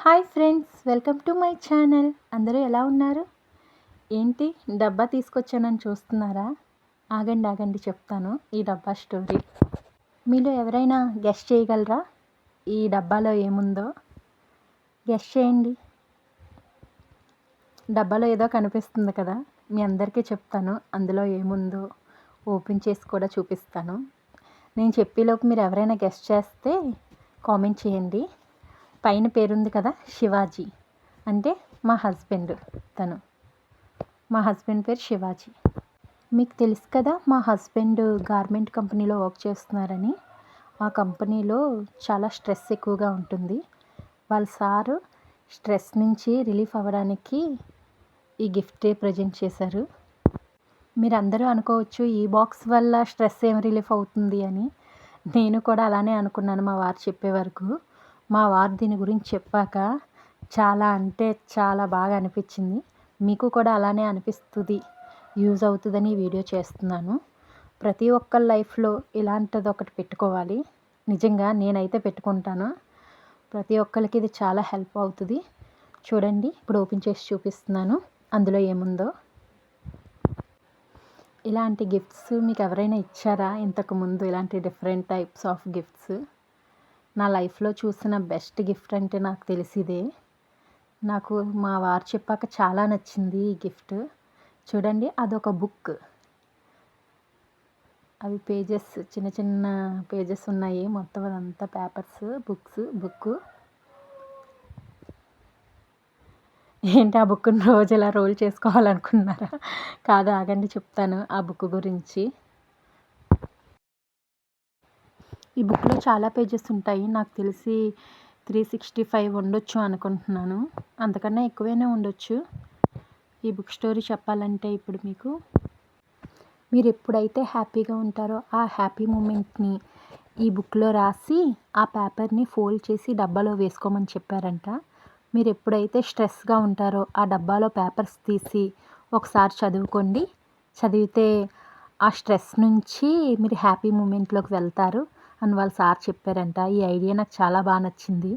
Hi friends, welcome to my channel. అందరూ ఎలా ఉన్నారు? ఏంటి డబ్బా తీసుకొచ్చానని చూస్తున్నారా? ఆగండి చెప్తాను ఈ డబ్బా స్టోరీ. మీలో ఎవరైనా గెస్ చేయగలరా ఈ డబ్బాలో ఏముందో? గెస్ చేయండి. డబ్బాలో ఏదో కనిపిస్తుంది కదా, మీ అందరికీ చెప్తాను అందులో ఏముందో ఓపెన్ చేసి కూడా చూపిస్తాను. నేను చెప్పేలోపు మీరు ఎవరైనా గెస్ చేస్తే కామెంట్ చేయండి. పైన పేరుంది కదా, శివాజీ అంటే మా హస్బెండ్. మా హస్బెండ్ పేరు శివాజీ. మీకు తెలుసు కదా, మా హస్బెండ్ గార్మెంట్ కంపెనీలో వర్క్ చేస్తున్నారని. ఆ కంపెనీలో చాలా స్ట్రెస్ ఎక్కువగా ఉంటుంది. వాళ్ళ సారు స్ట్రెస్ నుంచి రిలీఫ్ అవ్వడానికి ఈ గిఫ్ట్ ప్రజెంట్ చేశారు. మీరు అందరూ అనుకోవచ్చు, ఈ బాక్స్ వల్ల స్ట్రెస్ ఏం రిలీఫ్ అవుతుంది అని. నేను కూడా అలానే అనుకున్నాను మా వారు చెప్పే వరకు. మా వారు దీని గురించి చెప్పాక చాలా అంటే చాలా బాగా అనిపించింది. మీకు కూడా అలానే అనిపిస్తుంది, యూజ్ అవుతుందని వీడియో చేస్తున్నాను. ప్రతి ఒక్కరి లైఫ్లో ఇలాంటిది ఒకటి పెట్టుకోవాలి. నిజంగా నేనైతే పెట్టుకుంటాను. ప్రతి ఒక్కరికి ఇది చాలా హెల్ప్ అవుతుంది. చూడండి, ఇప్పుడు ఓపెన్ చేసి చూపిస్తున్నాను అందులో ఏముందో. ఇలాంటి గిఫ్ట్స్ మీకు ఎవరైనా ఇచ్చారా ఇంతకుముందు? ఇలాంటి డిఫరెంట్ టైప్స్ ఆఫ్ గిఫ్ట్స్. నా లైఫ్లో చూసిన బెస్ట్ గిఫ్ట్ అంటే నాకు తెలిసిదే. నాకు మా వారు చెప్పాక చాలా నచ్చింది ఈ గిఫ్ట్. చూడండి, అదొక బుక్. అవి పేజెస్, చిన్న చిన్న పేజెస్ ఉన్నాయి. మొత్తం అదంతా పేపర్స్, బుక్. ఏంటి ఆ బుక్ని రోజు ఇలా రోల్ చేసుకోవాలనుకున్నారా? కాదు, ఆగండి చెప్తాను ఆ బుక్ గురించి. ఈ బుక్లో చాలా పేజెస్ ఉంటాయి. నాకు తెలిసి 365 ఉండొచ్చు అనుకుంటున్నాను. అంతకన్నా ఎక్కువైనా ఉండొచ్చు. ఈ బుక్ స్టోరీ చెప్పాలంటే ఇప్పుడు మీరు ఎప్పుడైతే హ్యాపీగా ఉంటారో ఆ హ్యాపీ మూమెంట్ని ఈ బుక్లో రాసి ఆ పేపర్ని ఫోల్డ్ చేసి డబ్బాలో వేసుకోమని చెప్పారంట. మీరు ఎప్పుడైతే స్ట్రెస్గా ఉంటారో ఆ డబ్బాలో పేపర్స్ తీసి ఒకసారి చదువుకోండి. చదివితే ఆ స్ట్రెస్ నుంచి మీరు హ్యాపీ మూమెంట్లోకి వెళ్తారు అని వాళ్ళ సార్ చెప్పారంట. ఈ ఐడియా నాకు చాలా బాగా నచ్చింది.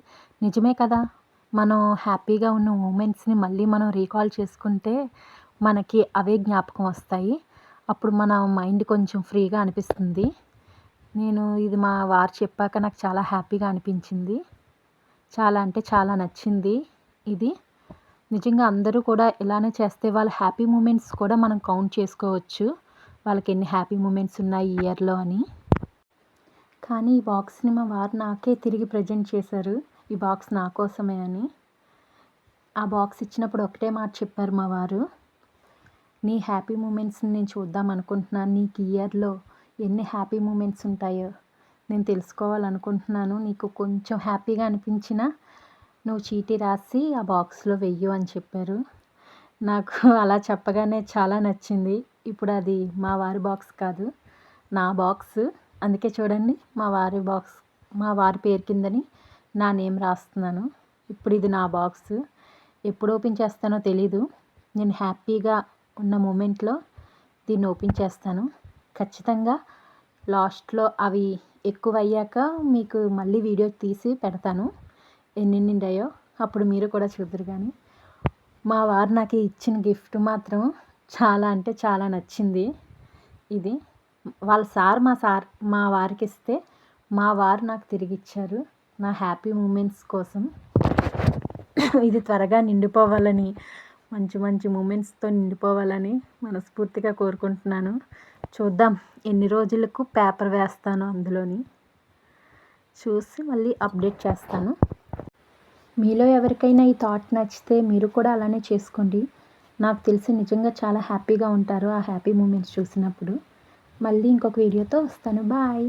నిజమే కదా, మనం హ్యాపీగా ఉన్న మూమెంట్స్ని మళ్ళీ మనం రీకాల్ చేసుకుంటే మనకి అవే జ్ఞాపకం వస్తాయి. అప్పుడు మన మైండ్ కొంచెం ఫ్రీగా అనిపిస్తుంది. నేను ఇది మా వారు చెప్పాక నాకు చాలా హ్యాపీగా అనిపించింది. చాలా అంటే చాలా నచ్చింది ఇది. నిజంగా అందరూ కూడా ఇలానే చేస్తే వాళ్ళ హ్యాపీ మూమెంట్స్ కూడా మనం కౌంట్ చేసుకోవచ్చు, వాళ్ళకి ఎన్ని హ్యాపీ మూమెంట్స్ ఉన్నాయి ఈ ఇయర్లో అని. కానీ ఈ బాక్స్ని మా వారు నాకే తిరిగి ప్రజెంట్ చేశారు, ఈ బాక్స్ నా కోసమే అని. ఆ బాక్స్ ఇచ్చినప్పుడు ఒకటే మాట చెప్పారు మా వారు, నీ హ్యాపీ మూమెంట్స్ని నేను చూద్దాం అనుకుంటున్నాను. నీకు ఈ ఇయర్లో ఎన్ని హ్యాపీ మూమెంట్స్ ఉంటాయో నేను తెలుసుకోవాలనుకుంటున్నాను. నీకు కొంచెం హ్యాపీగా అనిపించినా నువ్వు చీటీ రాసి ఆ బాక్స్లో వెయ్యు అని చెప్పారు. నాకు అలా చెప్పగానే చాలా నచ్చింది. ఇప్పుడు అది మా వారి బాక్స్ కాదు, నా బాక్స్. అందుకే చూడండి, మా వారి పేరు కిందని నా నేమ్ రాస్తున్నాను. ఇప్పుడు ఇది నా బాక్స్. ఎప్పుడు ఓపెన్ చేస్తానో తెలీదు. నేను హ్యాపీగా ఉన్న మూమెంట్లో దీన్ని ఓపెన్ చేస్తాను. ఖచ్చితంగా లాస్ట్లో అవి ఎక్కువ అయ్యాక మీకు మళ్ళీ వీడియో తీసి పెడతాను ఎన్ని నిండాయో. అప్పుడు మీరు కూడా చూద్దరు. కానీ మా వారు నాకు ఇచ్చిన గిఫ్ట్ మాత్రం చాలా అంటే చాలా నచ్చింది. ఇది వాళ్ళ సార్ మా వారికి ఇస్తే మా వారు నాకు తిరిగి ఇచ్చారు నా హ్యాపీ మూమెంట్స్ కోసం. ఇది త్వరగా నిండిపోవాలని, మంచి మంచి మూమెంట్స్తో నిండిపోవాలని మనస్ఫూర్తిగా కోరుకుంటున్నాను. చూద్దాం ఎన్ని రోజులకు పేపర్ వేస్తానో అందులోని చూసి మళ్ళీ అప్డేట్ చేస్తాను. మీలో ఎవరికైనా ఈ థాట్ నచ్చితే మీరు కూడా అలానే చేసుకోండి. నాకు తెలిసి నిజంగా చాలా హ్యాపీగా ఉంటారు ఆ హ్యాపీ మూమెంట్స్ చూసినప్పుడు. మళ్ళీ ఇంకొక వీడియోతో వస్తాను. బాయ్.